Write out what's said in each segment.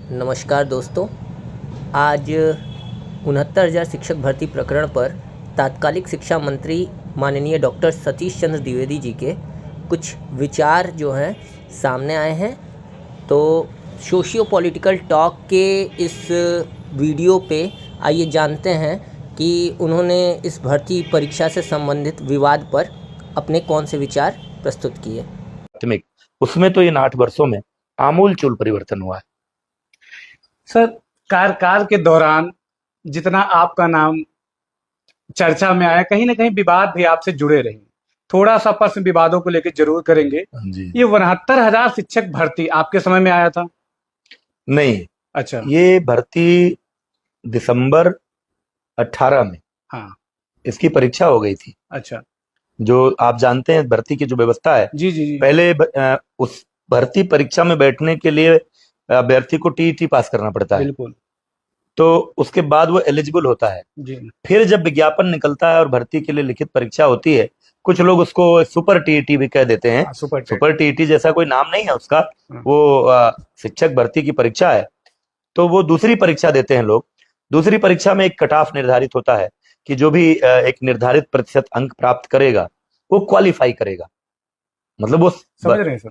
नमस्कार दोस्तों। आज 69,000 शिक्षक भर्ती प्रकरण पर तात्कालिक शिक्षा मंत्री माननीय डॉक्टर सतीश चंद्र द्विवेदी जी के कुछ विचार जो हैं सामने आए हैं। तो सोशियो पॉलिटिकल टॉक के इस वीडियो पे आइए जानते हैं कि उन्होंने इस भर्ती परीक्षा से संबंधित विवाद पर अपने कौन से विचार प्रस्तुत किए। प्राथमिक उसमें तो इन 8 वर्षों में आमूलचूल परिवर्तन हुआ है। सर, कार्यकाल के दौरान जितना आपका नाम चर्चा में आया, कहीं ना कहीं विवाद भी आपसे जुड़े रहे। थोड़ा सा प्रश्न विवादों को लेकर जरूर करेंगे जी। ये 69,000 शिक्षक भर्ती आपके समय में आया था? नहीं, अच्छा। ये भर्ती दिसंबर 18 में हाँ। इसकी परीक्षा हो गई थी। अच्छा। जो आप जानते हैं भर्ती की जो व्यवस्था है, जी जी जी। पहले उस भर्ती परीक्षा में बैठने के लिए अभ्यर्थी को टीईटी पास करना पड़ता है, बिल्कुल। तो उसके बाद वो एलिजिबल होता है। जी। फिर जब विज्ञापन निकलता है और भर्ती के लिए लिखित परीक्षा होती है, कुछ लोग उसको सुपर टीईटी भी कह देते हैं। सुपर टीईटी जैसा कोई नाम नहीं है उसका, वो शिक्षक भर्ती की परीक्षा है। तो वो दूसरी परीक्षा देते हैं लोग। दूसरी परीक्षा में एक कट ऑफ निर्धारित होता है कि जो भी एक निर्धारित प्रतिशत अंक प्राप्त करेगा वो क्वालिफाई करेगा, मतलब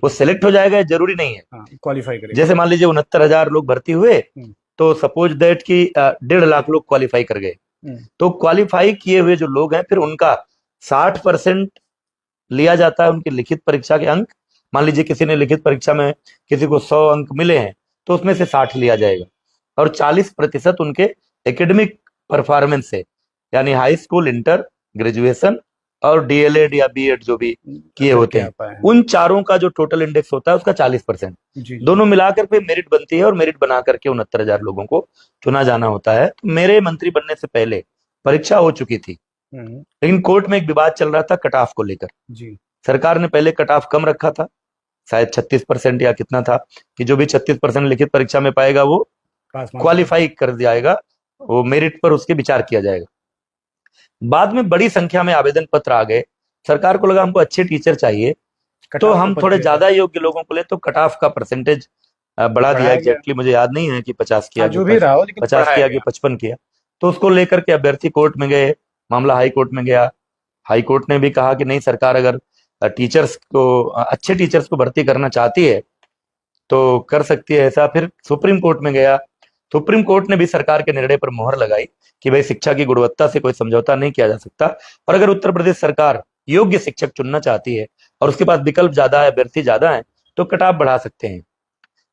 वो सेलेक्ट हो जाएगा, जरूरी नहीं है। क्वालिफाई करेगा। जैसे मान लीजिए 69,000 लोग भर्ती हुए, तो सपोज दैट कि 1.5 लाख लोग क्वालिफाई कर गए। तो क्वालिफाई किए हुए जो लोग हैं, फिर उनका 60% लिया जाता है उनकी लिखित परीक्षा के अंक। मान लीजिए किसी ने लिखित परीक्षा में किसी को 100 अंक मिले हैं, तो उसमें से 60 लिया जाएगा और 40% उनके एकेडमिक परफॉर्मेंस से, यानी हाई स्कूल, इंटर, ग्रेजुएशन और डीएलएड या बीएड जो भी किए होते हैं, उन चारों का जो टोटल इंडेक्स होता है उसका 40%। दोनों मिलाकर फिर मेरिट बनती है और मेरिट बना करके 69,000 लोगों को चुना जाना होता है। तो मेरे मंत्री बनने से पहले परीक्षा हो चुकी थी, लेकिन कोर्ट में एक विवाद चल रहा था कट ऑफ को लेकर। सरकार ने पहले कट ऑफ कम रखा था, शायद 36% या कितना था, कि जो भी 36% लिखित परीक्षा में पाएगा वो क्वालिफाई कर जाएगा, वो मेरिट पर उसके विचार किया जाएगा। बाद में बड़ी संख्या में आवेदन पत्र आ गए। सरकार को लगा हमको अच्छे टीचर चाहिए, तो हम थोड़े ज्यादा योग्य लोगों को ले, तो कट ऑफ का परसेंटेज बढ़ा दिया। एग्जैक्टली मुझे याद नहीं है कि 50 किया, जो भी रहा हो, लेकिन 50 किया कि 55 किया। तो उसको लेकर के अभ्यर्थी कोर्ट में गए, मामला हाई कोर्ट में गया। हाई कोर्ट ने भी कहा कि नहीं, सरकार अगर टीचर्स को, अच्छे टीचर्स को भर्ती करना चाहती है तो कर सकती है ऐसा। फिर सुप्रीम कोर्ट में गया। सुप्रीम कोर्ट ने भी सरकार के निर्णय पर मोहर लगाई कि भाई शिक्षा की गुणवत्ता से कोई समझौता नहीं किया जा सकता, और अगर उत्तर प्रदेश सरकार योग्य शिक्षक चुनना चाहती है और उसके पास विकल्प ज्यादा है, अभ्यर्थी ज्यादा है, तो कट ऑफ बढ़ा सकते हैं।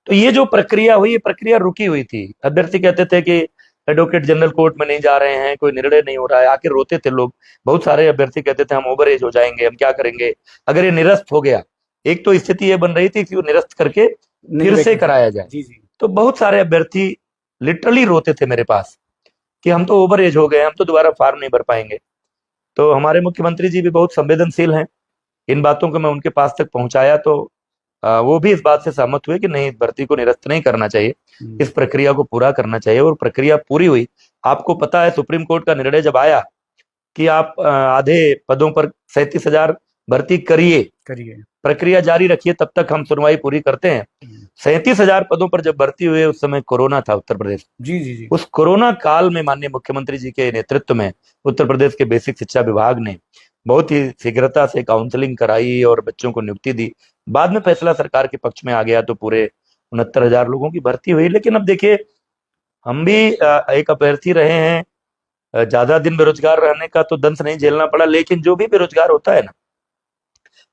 तो ये जो प्रक्रिया हुई, ये प्रक्रिया रुकी हुई थी। अभ्यर्थी कहते थे कि एडवोकेट जनरल कोर्ट में नहीं जा रहे हैं, कोई निर्णय नहीं हो रहा है, आखिर रोते थे लोग। बहुत सारे अभ्यर्थी कहते थे हम ओवर एज हो जाएंगे, हम क्या करेंगे अगर ये निरस्त हो गया। एक तो स्थिति ये बन रही थी कि वो निरस्त करके फिर से कराया जाए। तो बहुत सारे अभ्यर्थी लिटरली रोते थे मेरे पास कि हम तो ओवर एज हो गए, हम तो दोबारा फॉर्म नहीं भर पाएंगे। तो हमारे मुख्यमंत्री जी भी बहुत संवेदनशील हैं, इन बातों को मैं उनके पास तक पहुंचाया, तो वो भी इस बात से सहमत हुए कि नहीं, भर्ती को निरस्त नहीं करना चाहिए, इस प्रक्रिया को पूरा करना चाहिए। और प्रक्रिया पूरी हुई। आपको पता है सुप्रीम कोर्ट का निर्णय जब आया कि आप आधे पदों पर 37,000 भर्ती करिए, प्रक्रिया जारी रखिए, तब तक हम सुनवाई पूरी करते हैं। 37,000 पदों पर जब भर्ती हुए, उस समय कोरोना था उत्तर प्रदेश। जी। उस कोरोना काल में माननीय मुख्यमंत्री जी के नेतृत्व में उत्तर प्रदेश के बेसिक शिक्षा विभाग ने बहुत ही शीघ्रता से काउंसलिंग कराई और बच्चों को नियुक्ति दी। बाद में फैसला सरकार के पक्ष में आ गया, तो पूरे 69,000 लोगों की भर्ती हुई। लेकिन अब देखिए, हम भी एक अभ्यर्थी रहे हैं, ज्यादा दिन बेरोजगार रहने का तो दंश नहीं झेलना पड़ा। लेकिन जो भी बेरोजगार होता है ना,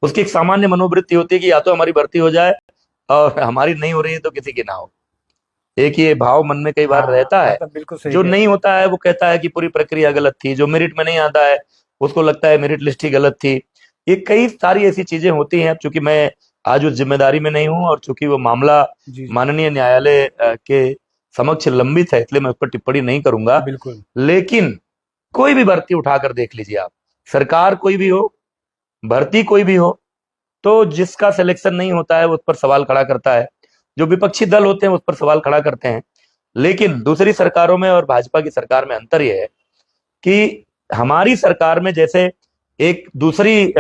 उसकी एक सामान्य मनोवृत्ति होती है कि या तो हमारी भर्ती हो जाए, और हमारी नहीं हो रही है तो किसी की ना हो। एक ये भाव मन में कई बार रहता है। जो नहीं होता है वो कहता है कि पूरी प्रक्रिया गलत थी, जो मेरिट में नहीं आता है उसको लगता है मेरिट लिस्ट ही गलत थी। ये कई सारी ऐसी चीजें होती हैं। चूंकि मैं आज उस जिम्मेदारी में नहीं हूं और चूंकि वो मामला माननीय न्यायालय के समक्ष लंबित है, इसलिए मैं उस पर टिप्पणी नहीं करूंगा। लेकिन कोई भी भर्ती उठाकर देख लीजिए आप, सरकार कोई भी हो, भर्ती कोई भी हो, तो जिसका सिलेक्शन नहीं होता है वो उस पर सवाल खड़ा करता है। जो विपक्षी दल होते हैं उस पर सवाल खड़ा करते हैं। लेकिन दूसरी सरकारों में और भाजपा की सरकार में अंतर यह है कि हमारी सरकार में जैसे एक दूसरी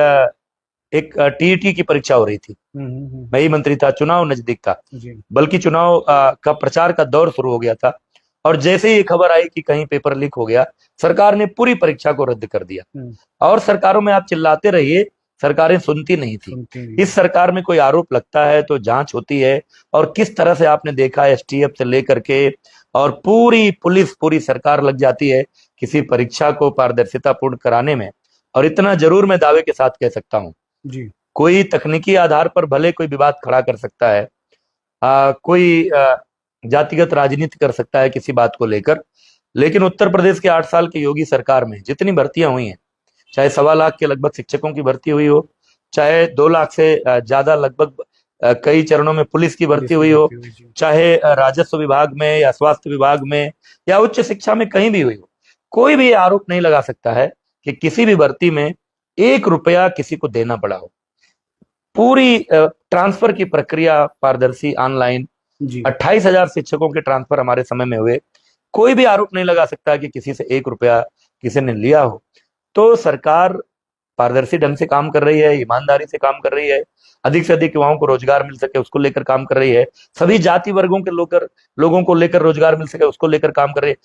एक टीईटी की परीक्षा हो रही थी। मैं ही मंत्री था, चुनाव नजदीक था, जी बल्कि चुनाव का प्रचार का दौर शुरू हो गया था। और जैसे ही ये खबर आई कि कहीं पेपर लीक हो गया, सरकार ने पूरी परीक्षा को रद्द कर दिया। और सरकारों में आप चिल्लाते रहिए, सरकारें सुनती नहीं थी। सुनती नहीं। इस सरकार में कोई आरोप लगता है तो जांच होती है, और किस तरह से आपने देखा एसटीएफ से लेकर के और पूरी पुलिस, पूरी सरकार लग जाती है किसी परीक्षा को पारदर्शिता पूर्ण कराने में। और इतना जरूर मैं दावे के साथ कह सकता हूं, जी कोई तकनीकी आधार पर भले कोई विवाद खड़ा कर सकता है, कोई जातिगत राजनीति कर सकता है किसी बात को लेकर, लेकिन उत्तर प्रदेश के 8 साल की योगी सरकार में जितनी भर्तियां हुई हैं, चाहे 1.25 लाख के लगभग शिक्षकों की भर्ती हुई हो, चाहे 2 लाख से ज्यादा लगभग कई चरणों में पुलिस की भर्ती हुई हो, चाहे राजस्व विभाग में या स्वास्थ्य विभाग में या उच्च शिक्षा में कहीं भी हुई हो, कोई भी आरोप नहीं लगा सकता है कि किसी भी भर्ती में 1 रुपया किसी को देना पड़ा हो। पूरी ट्रांसफर की प्रक्रिया पारदर्शी, ऑनलाइन। जी 28,000 शिक्षकों के ट्रांसफर हमारे समय में हुए। कोई भी आरोप नहीं लगा सकता कि किसी से 1 रुपया किसी ने लिया हो। तो सरकार पारदर्शी ढंग से काम कर रही है, ईमानदारी से काम कर रही है, अधिक से अधिक युवाओं को रोजगार मिल सके उसको लेकर काम कर रही है, सभी जाति वर्गों के लोगों को लेकर रोजगार मिल सके उसको लेकर काम कर रही है।